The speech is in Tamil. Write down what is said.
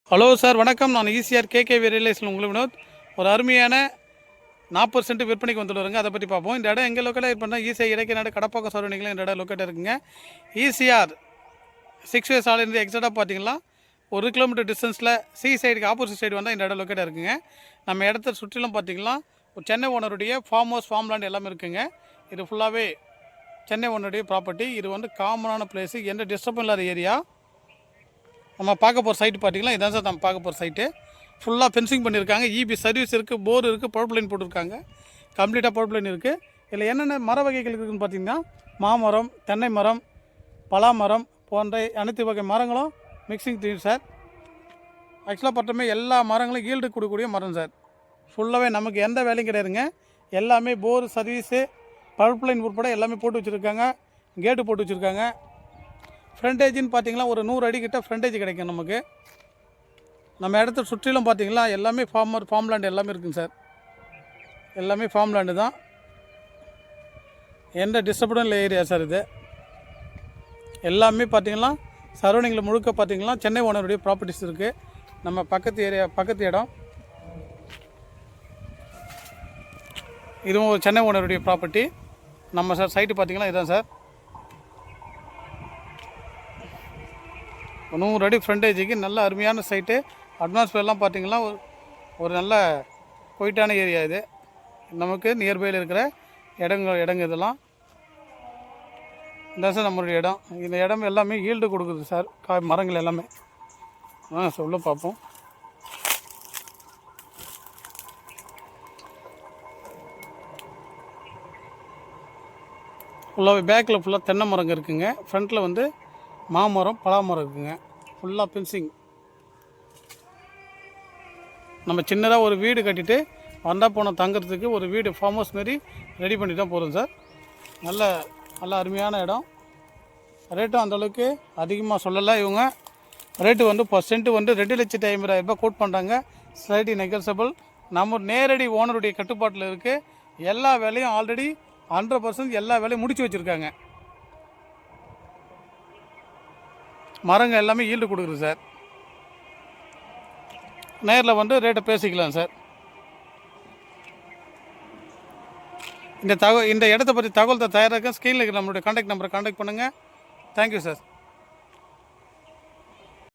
ஹலோ சார், வணக்கம். நான் ஈசிஆர் கேகேவி ரியலைஸில் உங்களுக்கு வினோத். ஒரு அருமையான 40 சென்ட் விற்பனைக்கு வந்துடுவாருங்க. அதை பற்றி பார்ப்போம். இந்த இடம் எங்கே லொக்கேட் பண்ணால் ஈசிஆர் இடைக்கநாடு கடப்பாக்கம் சரௌண்டிங்கில் இந்த இடம் லொக்கேட் இருக்குங்க. ஈசிஆர் 6 வே சாலையிலேருந்து எக்ஸாக்டாக பார்த்தீங்கன்னா 1 கிலோமீட்டர் டிஸ்டன்ஸில் சைடுக்கு ஆப்போசிட் சைடு வந்தால் இந்த இடம் லொக்கேட் இருக்குங்க. நம்ம இடத்த சுற்றிலும் பார்த்தீங்கன்னா ஒரு சென்னை ஓனருடைய ஃபார்ம் ஹவுஸ், ஃபார்ம் லேண்ட் எல்லாமே இருக்குங்க. இது ஃபுல்லாகவே சென்னை ஓனருடைய ப்ராப்பர்ட்டி. இது வந்து காமனான பிளேஸு, எந்த டிஸ்டர்பும் இல்லாத ஏரியா. நம்ம பார்க்க போகிற சைட்டு பார்த்தீங்கன்னா இதான் சார் நம்ம பார்க்க போகிற சைட்டு. ஃபுல்லாக ஃபென்சிங் பண்ணியிருக்காங்க. இபி சர்வீஸ் இருக்குது, போர் இருக்குது, பவர் லைன் போட்டிருக்காங்க. கம்ப்ளீட்டாக பவர் லைன் இருக்குது. இதில் என்னென்ன மர வகைகள் இருக்குதுன்னு பார்த்தீங்கன்னா மாமரம், தென்னை மரம், பலாமரம் போன்ற அனைத்து வகை மரங்களும் மிக்சிங் தெரியும் சார். ஆக்சுவலாக பார்த்தோமே எல்லா மரங்களும் ஈல்டு கொடுக்கக்கூடிய மரம் சார். ஃபுல்லாகவே நமக்கு எந்த வேலையும் கிடையாதுங்க. எல்லாமே போர் சர்வீஸு, பவர் லைன் உட்பட எல்லாமே போட்டு வச்சுருக்காங்க. கேட்டு போட்டு வச்சுருக்காங்க. ஃப்ரண்டேஜின்னு பார்த்தீங்கன்னா ஒரு 100 அடி கிட்ட ஃப்ரண்டேஜ் கிடைக்கும் நமக்கு. நம்ம இடத்த சுற்றிலும் பார்த்தீங்கன்னா எல்லாமே ஃபார்ம் லேண்டு எல்லாமே இருக்குங்க சார். எல்லாமே ஃபார்ம் லேண்டு தான். எந்த டிஸ்டர்படும் இல்லை ஏரியா சார். இது எல்லாமே பார்த்தீங்கன்னா சரௌண்டிங்கில் முழுக்க பார்த்தீங்கன்னா சென்னை ஓனருடைய ப்ராப்பர்ட்டிஸ் இருக்குது. நம்ம பக்கத்து இடம் இதுவும் ஒரு சென்னை ஓனருடைய ப்ராப்பர்ட்டி. நம்ம சார் சைட்டு பார்த்தீங்கன்னா இதுதான் சார். 100 அடி ஃப்ரண்டேஜுக்கு நல்ல அருமையான சைட்டு. அட்மாஸ்பியர்லாம் பார்த்திங்கன்னா ஒரு நல்ல குவைட்டான ஏரியா. இது நமக்கு நியர்பையில் இருக்கிற இடங்க இதெல்லாம் இந்த சார் நம்மளுடைய இடம். இந்த இடம் எல்லாமே ஈல்டு கொடுக்குது சார். மரங்கள் எல்லாமே சொல்ல பார்ப்போம். ஃபுல்லாகவே பேக்கில் ஃபுல்லாக தென்னை மரங்க இருக்குங்க. ஃப்ரண்ட்டில் வந்து மாமரம், பலாமரம் இருக்குங்க. ஃபுல்லாக ஃபென்சிங். நம்ம சின்னதாக ஒரு வீடு கட்டிட்டு வந்தால் போனால் தங்குறதுக்கு ஒரு வீடு ஃபார்ம் ஹவுஸ் மாரி ரெடி பண்ணி தான் போகிறோம் சார். நல்ல அருமையான இடம். ரேட்டும் அந்தளவுக்கு அதிகமாக சொல்லலை இவங்க. ரேட்டு வந்து % வந்து 2,50,000 கோட் பண்ணுறாங்க. Slightly negotiable. நம்ம நேரடி ஓனருடைய கட்டுப்பாட்டில் இருக்குது. எல்லா வேலையும் ஆல்ரெடி 100% எல்லா வேலையும் முடித்து வச்சுருக்காங்க. மரங்கள் எல்லாமே ஈல்டு கொடுக்குது சார். நேரில் வந்து ரேட்டை பேசிக்கலாம் சார். இந்த இடத்த பற்றி தகவல் தயாராக ஸ்க்ரீனில் இருக்கிற நம்மளுடைய கான்டாக்ட் நம்பரை கான்டாக்ட் பண்ணுங்கள். Thank you sir.